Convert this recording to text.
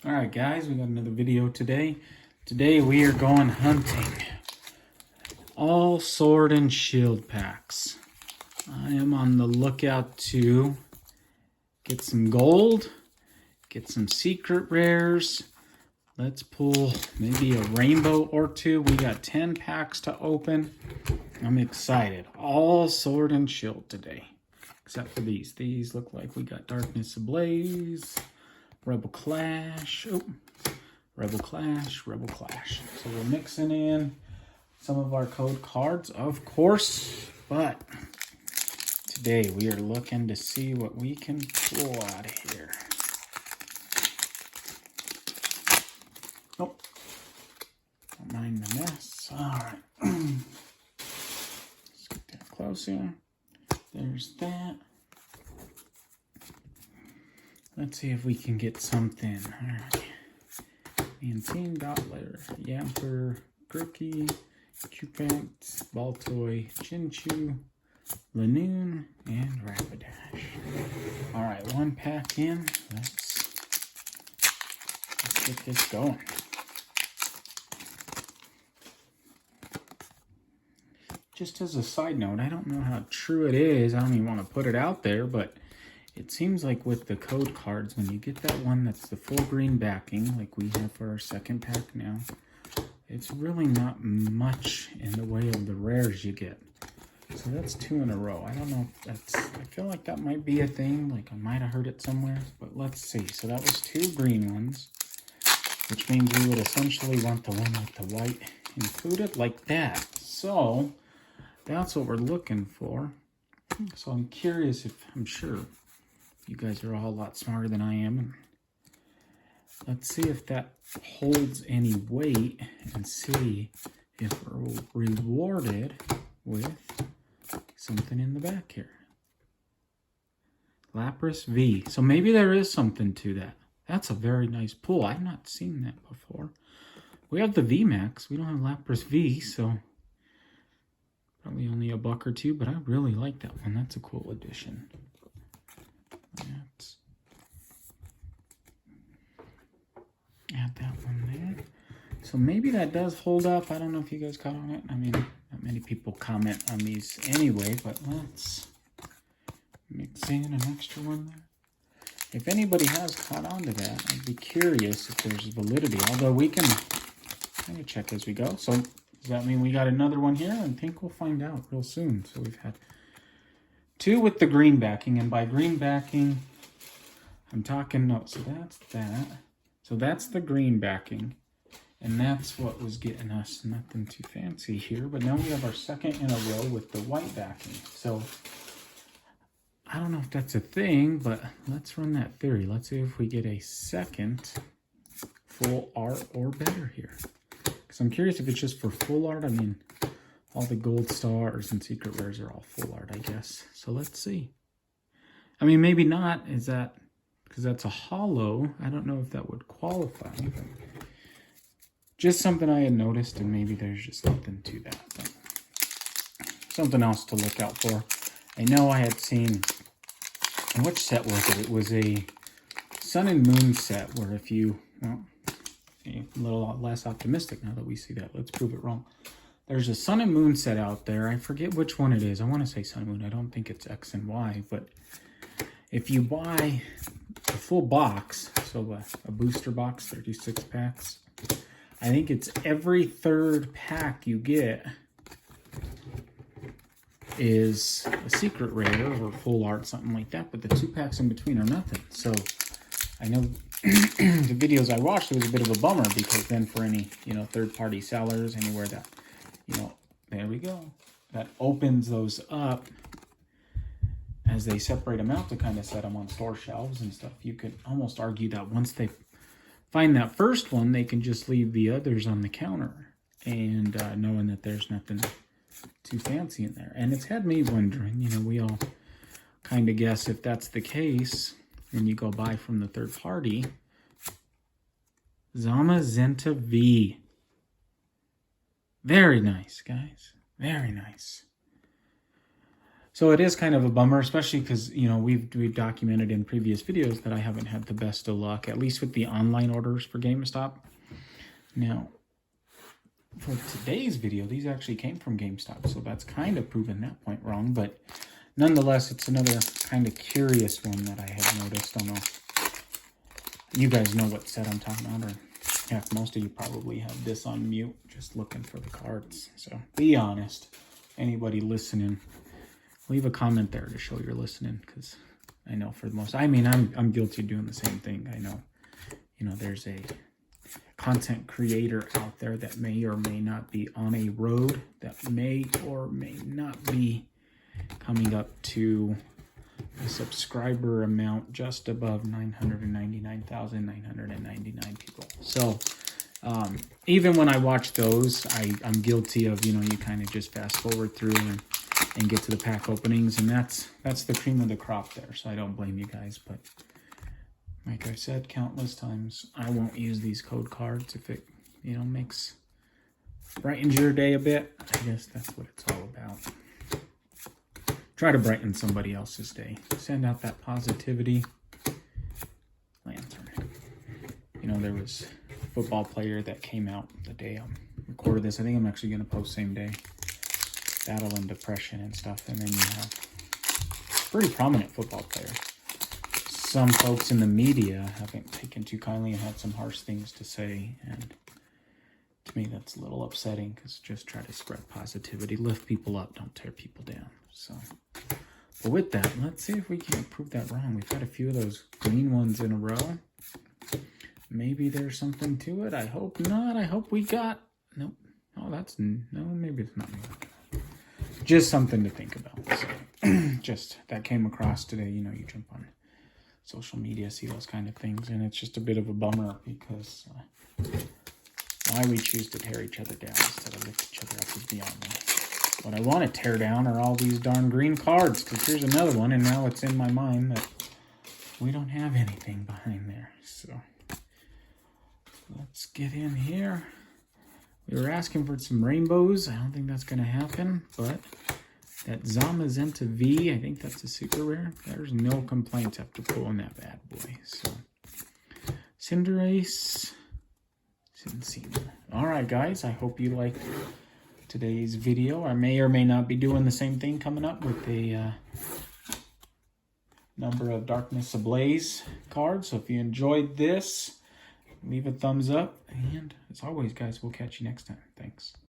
Alright guys, we got another video today. Today we are going hunting. All sword and shield packs. I am on the lookout to get some gold, get some secret rares. Let's pull maybe a rainbow or two. We got 10 packs to open. I'm excited. All sword and shield today. Except for these. These look like we got Darkness Ablaze, Rebel Clash. Oh, Rebel Clash, Rebel Clash. So we're mixing in some of our code cards, of course. But today we are looking to see what we can pull out of here. Oh, don't mind the mess. All right. Let's get that closer. There's that. Let's see if we can get something. All right. Mantine, Doppler, Yamper, Grookey, Cupant, Baltoy, Chinchu, Lanoon, and Rapidash. All right, one pack in. Let's get this going. Just as a side note, I don't know how true it is. I don't even want to put it out there, but it seems like with the code cards, when you get that one that's the full green backing, like we have for our second pack now, it's really not much in the way of the rares you get. So that's 2 in a row. I don't know if that's, I feel like that might be a thing, like I might have heard it somewhere, but let's see. So that was 2 green ones, which means we would essentially want the one with the white included, like that. So that's what we're looking for. So I'm curious if, I'm sure you guys are all a lot smarter than I am. And let's see if that holds any weight and see if we're rewarded with something in the back here. Lapras V. So maybe there is something to that. That's a very nice pull. I've not seen that before. We have the VMAX. We don't have Lapras V, so probably only a buck or two, but I really like that one. That's a cool addition. Let's add that one there. So maybe that does hold up. I don't know if you guys caught on it. I mean, not many people comment on these anyway, but let's mix in an extra one there. If anybody has caught on to that, I'd be curious if there's validity. Although we can kind of check as we go. So does that mean we got another one here? I think we'll find out real soon. So we've had 2 with the green backing, and by green backing, I'm talking, no, so that's that. So that's the green backing, and that's what was getting us nothing too fancy here. But now we have our second in a row with the white backing. So I don't know if that's a thing, but let's run that theory. Let's see if we get a second full art or better here. Because I'm curious if it's just for full art. I mean, all the gold stars and secret rares are all full art, I guess. So let's see. I mean, maybe not. Is that because that's a hollow? I don't know if that would qualify. But just something I had noticed, and maybe there's just something to that. But something else to look out for. I know I had seen, and which set was it? It was a Sun and Moon set where if you, well, a little less optimistic now that we see that. Let's prove it wrong. There's a Sun and Moon set out there. I forget which one it is. I want to say Sun and Moon. I don't think it's X and Y. But if you buy a full box, so a booster box, 36 packs, I think it's every 3rd pack you get is a secret rare or full art, something like that. But the 2 packs in between are nothing. So I know the videos I watched, it was a bit of a bummer because then for any, third-party sellers, anywhere that, there we go, that opens those up as they separate them out to kind of set them on store shelves and stuff. You could almost argue that once they find that first one, they can just leave the others on the counter and knowing that there's nothing too fancy in there. And it's had me wondering, we all kind of guess if that's the case when you go buy from the third party. Zamazenta V. Very nice, guys. Very nice. So it is kind of a bummer, especially because, you know, we've documented in previous videos that I haven't had the best of luck, at least with the online orders for GameStop. Now, for today's video, these actually came from GameStop, so that's kind of proven that point wrong. But nonetheless, it's another kind of curious one that I had noticed. I don't know. You guys know what set I'm talking about, or heck, most of you probably have this on mute, just looking for the cards. So be honest. Anybody listening, leave a comment there to show you're listening, because I know for the most, I mean, I'm guilty of doing the same thing. I know, you know, there's a content creator out there that may or may not be on a road that may or may not be coming up to a subscriber amount just above 999,999 people. So even when I watch those, I'm guilty of, you know, you kind of just fast forward through and get to the pack openings, and that's the cream of the crop there. So I don't blame you guys, but like I said countless times, I won't use these code cards if it, you know, brightens your day a bit. I guess that's what it's all about. Try to brighten somebody else's day. Send out that positivity. Lantern. You know, there was a football player that came out the day I recorded this. I think I'm actually going to post same day. Battling depression and stuff. And then you have a pretty prominent football player. Some folks in the media haven't taken too kindly and had some harsh things to say. And to me, that's a little upsetting, because just try to spread positivity. Lift people up. Don't tear people down. So, but with that, let's see if we can prove that wrong. We've had a few of those green ones in a row. Maybe there's something to it. I hope not. I hope we got... Nope. Oh, that's... No, maybe it's not. Just something to think about. So, just that came across today. You know, you jump on social media, see those kind of things, and it's just a bit of a bummer, because why we choose to tear each other down instead of lift each other up is beyond me. What I want to tear down are all these darn green cards, because here's another one, and now it's in my mind that we don't have anything behind there. So let's get in here. We were asking for some rainbows. I don't think that's going to happen, but that Zamazenta V, I think that's a super rare. There's no complaints after pulling that bad boy. So Cinderace, Cincina. All right, guys, I hope you liked today's video. I may or may not be doing the same thing coming up with a number of Darkness Ablaze cards. So if you enjoyed this, leave a thumbs up. And as always, guys, we'll catch you next time. Thanks.